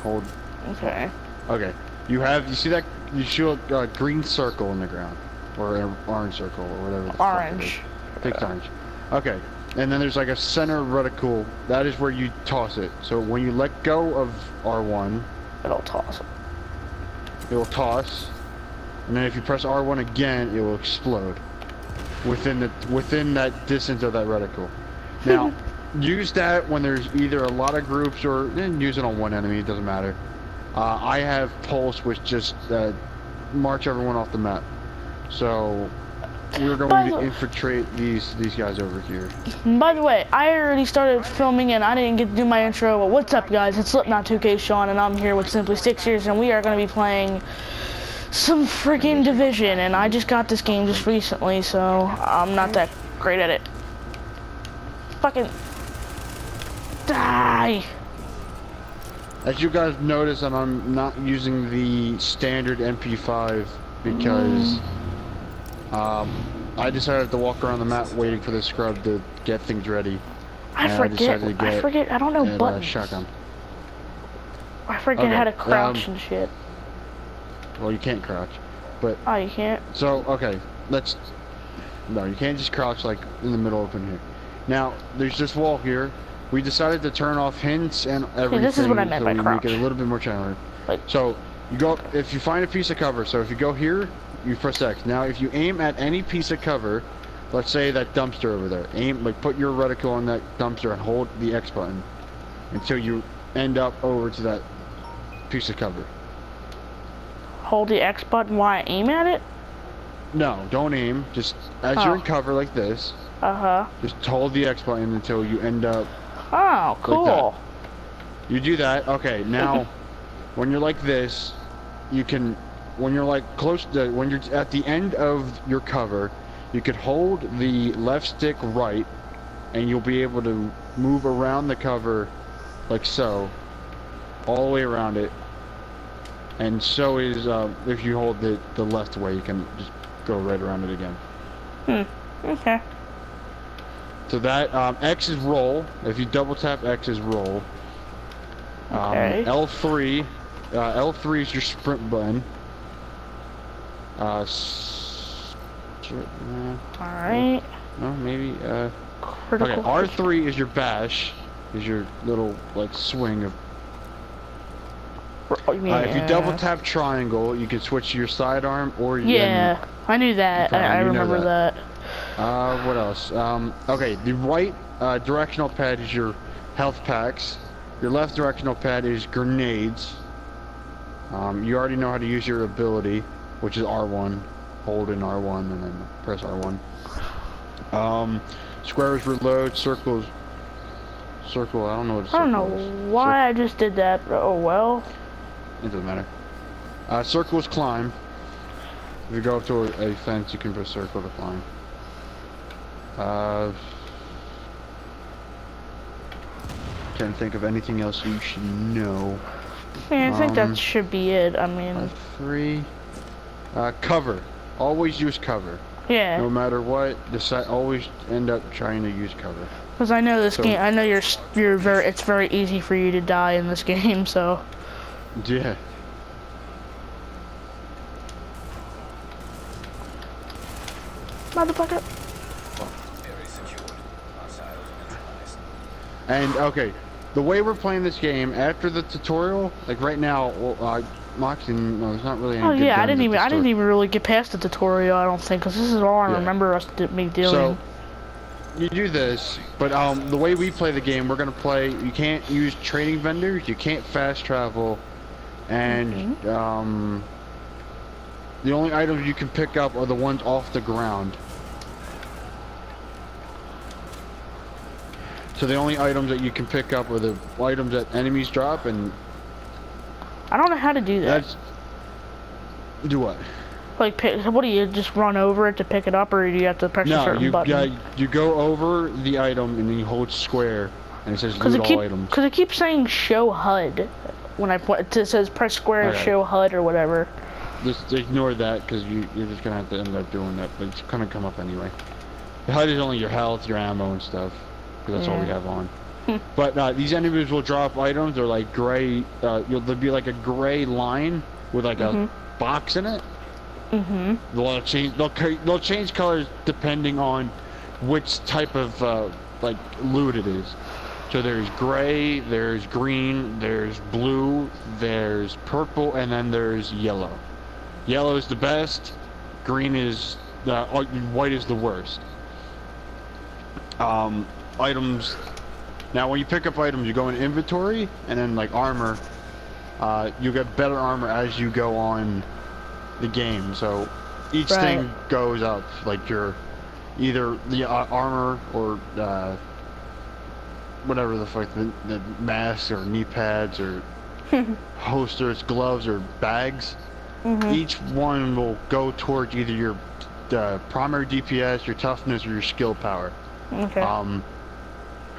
Hold. Okay. Okay. You see that? You show a green circle in the ground, or an orange circle, or whatever. The Orange. Fuck it is. Take orange. Okay. And then there's like a center reticle. That is where you toss it. So when you let go of R1, It'll toss it. it will toss. And then if you press R1 again, it will explode within that distance of that reticle. Now, use that when there's either a lot of groups or use it on one enemy. It doesn't matter. I have Pulse, which just march everyone off the map. So we're going to infiltrate these guys over here. By the way, I already started filming and I didn't get to do my intro. But what's up, guys? It's Slipknot 2K Sean, and I'm here with Simply Sixears, and we are going to be playing some freaking Division. And I just got this game just recently, so I'm not that great at it. Fucking die! As you guys notice, I'm not using the standard MP5 because I decided to walk around the map waiting for the scrub to get things ready. I forget. I don't know buttons. Shotgun. I forget how to crouch and shit. Well, you can't crouch, but oh, you can't. So okay, no, you can't just crouch like in the middle open here. Now there's this wall here. We decided to turn off hints and everything. See, this is what I meant by crouch. Make it a little bit more challenging. Like, so you go if you find a piece of cover. So if you go here, you press X. Now if you aim at any piece of cover, let's say that dumpster over there, put your reticle on that dumpster and hold the X button until you end up over to that piece of cover. Hold the X button while I aim at it? No, don't aim. Just as you're in cover like this. Just hold the X button until you end up. Oh, cool. Like you do that. Okay, now when you're like this, you can. When you're like when you're at the end of your cover, you could hold the left stick right, and you'll be able to move around the cover, like so, all the way around it. And so is if you hold the left way, you can just go right around it again. Okay. So that X is roll. If you double tap X is roll. Okay. L3 is your sprint button. All right. No, maybe. Critical. Okay. R3 is your bash. Is your little like swing of. If you double tap triangle, you can switch to your sidearm or yeah. I knew that. I remember that. What else? Okay, the right directional pad is your health packs. Your left directional pad is grenades. You already know how to use your ability, which is R1. Hold in R1 and then press R1. Square is reload. Circle. I don't know what. I don't know why I just did that. Oh well. It doesn't matter. Circle is climb. If you go up to a fence, you can press circle to climb. Can't think of anything else you should know. Yeah, I think that should be it. I mean, F3. Cover. Always use cover. Yeah. No matter what, always end up trying to use cover. Because I know this game. I know you're very. It's very easy for you to die in this game. So. Yeah. Motherfucker. And okay, the way we're playing this game after the tutorial, like right now, Moxie, no, there's not really any. Oh yeah, I didn't even really get past the tutorial. I don't think, because this is all I remember me doing. So you do this, but the way we play the game, we're gonna play. You can't use trading vendors. You can't fast travel. And the only items you can pick up are the ones off the ground. So the only items that you can pick up are the items that enemies drop, and I don't know how to do that. Do what? Like, what do you just run over it to pick it up, or do you have to press a certain button? You go over the item and then you hold square, and it says loot all items. Because it keeps saying show HUD. When it says press square to show HUD or whatever. Just ignore that, because you're just gonna have to end up doing that, but it's gonna come up anyway. The HUD is only your health, your ammo, and stuff, because that's all we have on. But these enemies will drop items. They're like gray. There'll be like a gray line with like a box in it. They'll change. They'll change colors depending on which type of like loot it is. So there's gray, there's green, there's blue, there's purple, and then there's yellow. Yellow is the best. Green is white is the worst. Items. Now, when you pick up items, you go in inventory, and then like armor, you get better armor as you go on the game. So each thing goes up. Like your either the armor or whatever the fuck, the masks or knee pads or holsters, gloves or bags. Each one will go towards either your primary DPS, your toughness, or your skill power. Okay.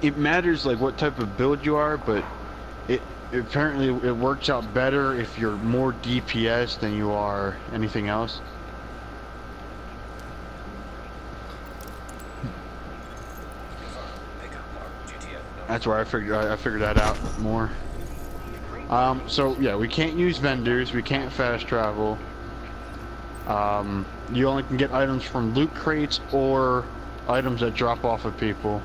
It matters like what type of build you are, but apparently it works out better if you're more DPS than you are anything else. That's where I figured that out more. So yeah, we can't use vendors, we can't fast travel. You only can get items from loot crates or items that drop off of people.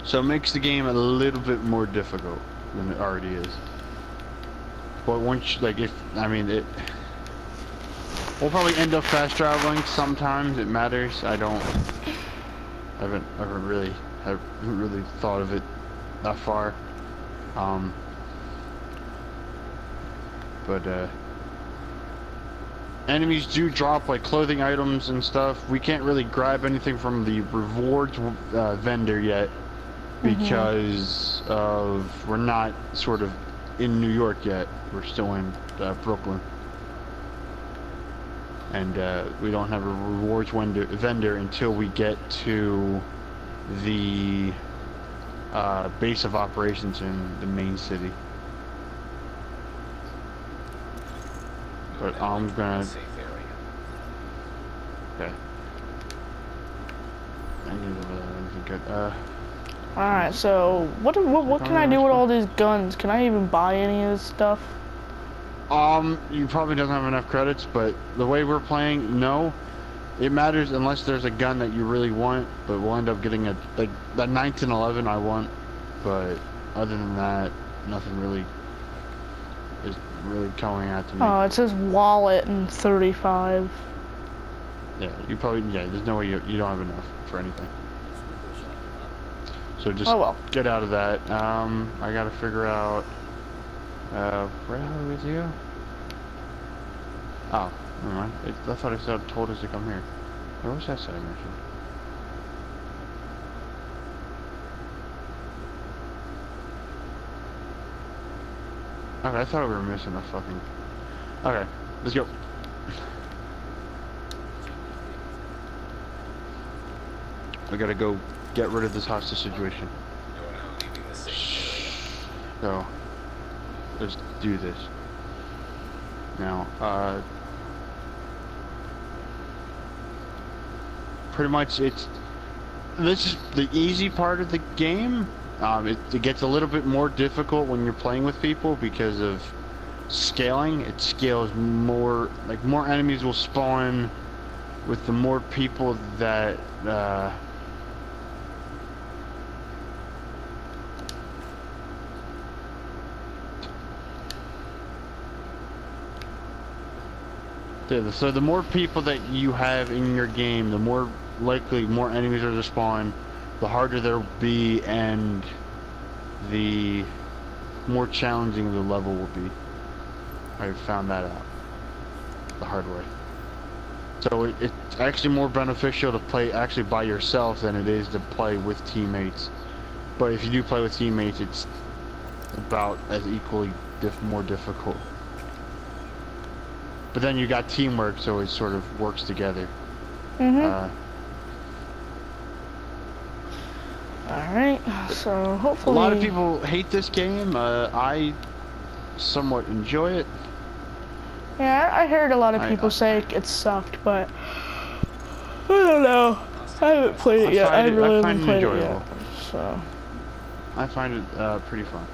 So it makes the game a little bit more difficult than it already is. But once, like, we'll probably end up fast traveling sometimes. It matters. I haven't really thought of it that far. Enemies do drop like clothing items and stuff. We can't really grab anything from the rewards vendor yet because we're not sort of in New York yet. We're still in Brooklyn, and we don't have a rewards vendor until we get to the base of operations in the main city. But I'm gonna. Okay. Alright, so what can I do with all these guns? Can I even buy any of this stuff? You probably don't have enough credits, but the way we're playing, no. It matters unless there's a gun that you really want, but we'll end up getting that 1911 I want, but other than that, nothing really is really coming out to me. Oh, it says wallet and 35. Yeah, there's no way you don't have enough for anything. So just get out of that. I gotta figure out where the hell is you? Oh, never mind. I thought it told us to come here. Where was that side mission? Okay, I thought we were missing a fucking... Okay, let's go. We gotta go get rid of this hostage situation. So, let's do this. Now, pretty much this is the easy part of the game. It gets a little bit more difficult when you're playing with people because of scaling. It scales more, like more enemies will spawn with the more people that so the more people that you have in your game, the more likely more enemies are to spawn, the harder they'll be, and the more challenging the level will be. I found that out the hard way. So it's actually more beneficial to play actually by yourself than it is to play with teammates. But if you do play with teammates, it's about as equally more difficult. But then you got teamwork, so it sort of works together. Alright, so hopefully... A lot of people hate this game. I somewhat enjoy it. Yeah, I heard a lot of people say it sucked, but... I don't know. I haven't played it yet. I really haven't played it enjoyable. yet. So. I find it pretty fun.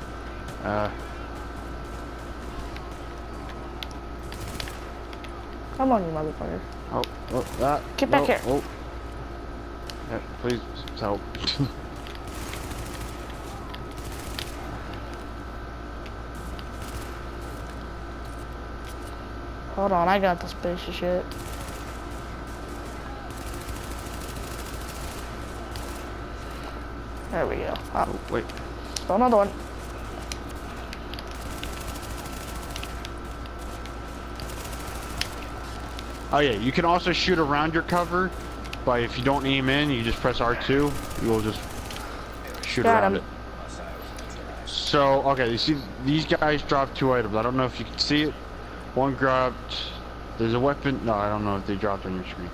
Come on, you motherfucker. Get back here. Oh. Yeah, please help. Hold on, I got this piece of shit. There we go. Oh, wait. Still another one. Oh yeah, you can also shoot around your cover, but if you don't aim in, you just press R2, you will just shoot around it. So, okay, you see, these guys dropped 2 items. I don't know if you can see it. One dropped, there's a weapon, no, I don't know if they dropped on your screen.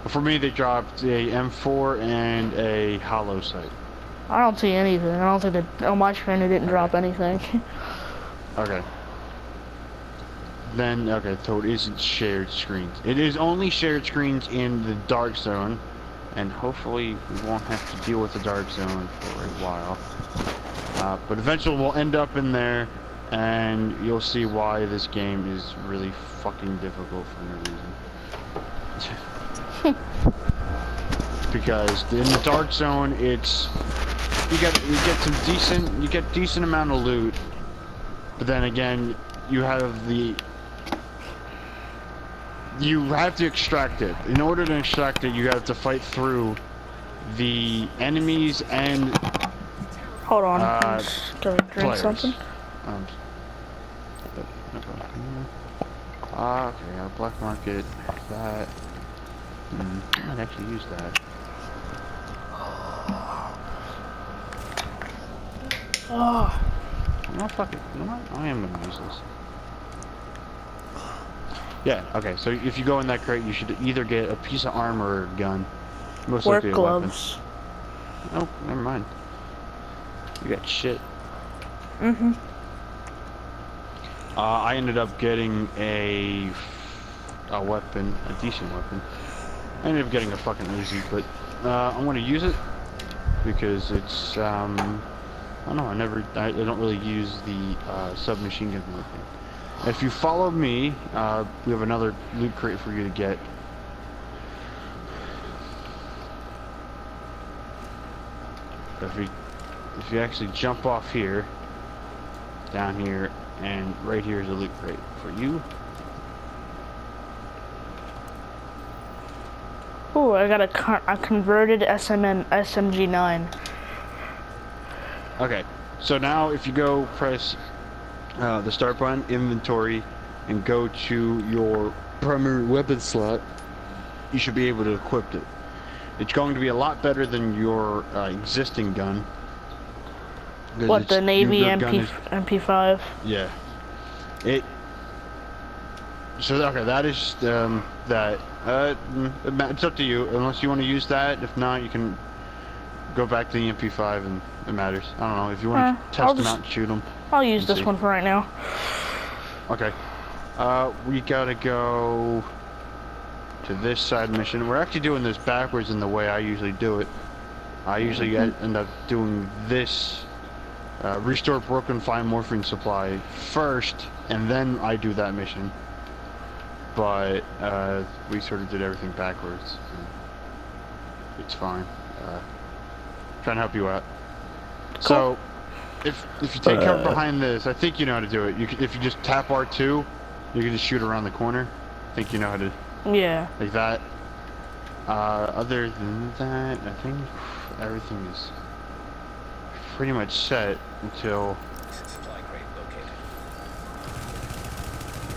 But for me, they dropped a M4 and a hollow sight. I don't see anything. I don't think that on my screen it didn't drop anything. Okay. Then, okay, so it isn't shared screens. It is only shared screens in the dark zone, and hopefully we won't have to deal with the dark zone for a while. But eventually we'll end up in there, and you'll see why this game is really fucking difficult for no reason. Because in the dark zone, it's you get decent amount of loot, but then again, you have to extract it. In order to extract it, you have to fight through the enemies and hold on, I'm just gonna drink players. something. Okay, I'll black market that. I might actually use that. Oh. No, fuck it. You know what? I am gonna use this. Yeah, okay, so if you go in that crate, you should either get a piece of armor or a gun. Most likely a gloves. weapon. Oh, never mind. You got shit. I ended up getting a weapon, a decent weapon. I ended up getting a fucking Uzi, but I'm gonna use it because it's I don't know. I don't really use the submachine gun weapon. If you follow me, we have another loot crate for you to get. If you actually jump off here, down here, and right here is a loot crate for you. Ooh, I got a converted SMG9. Okay, so now if you go press the start button, inventory, and go to your primary weapon slot, you should be able to equip it. It's going to be a lot better than your existing gun. What, the Navy MP5? Yeah. So, okay, that is, it's up to you, unless you want to use that. If not, you can go back to the MP5 and it matters. I don't know, if you want to test them out and shoot them. I'll use this one for right now. Okay. We gotta go to this side mission. We're actually doing this backwards in the way I usually do it. I usually end up doing this, restore broken fine morphine supply first, and then I do that mission. But we sort of did everything backwards. It's fine. Trying to help you out. Cool. So, if you take cover behind this, I think you know how to do it. If you just tap R2, you can just shoot around the corner. I think you know how to. Yeah. Like that. Other than that, I think everything is pretty much set until.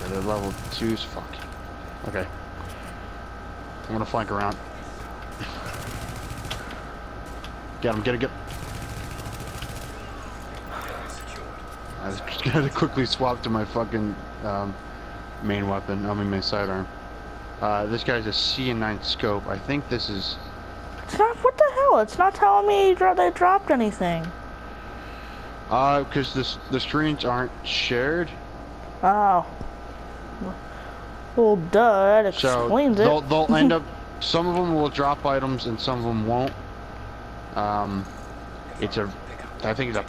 Yeah, the level 2's fuck. Okay. I'm gonna flank around. Get him, get him, get him. I just gotta quickly swap to my fucking main weapon, my sidearm. This guy's a C9 scope. I think this is... It's not, what the hell? It's not telling me they dropped anything. Because the screens aren't shared. Oh. Well, duh, that explains it. They'll end up, Some of them will drop items and some of them won't. It's a, I think it's a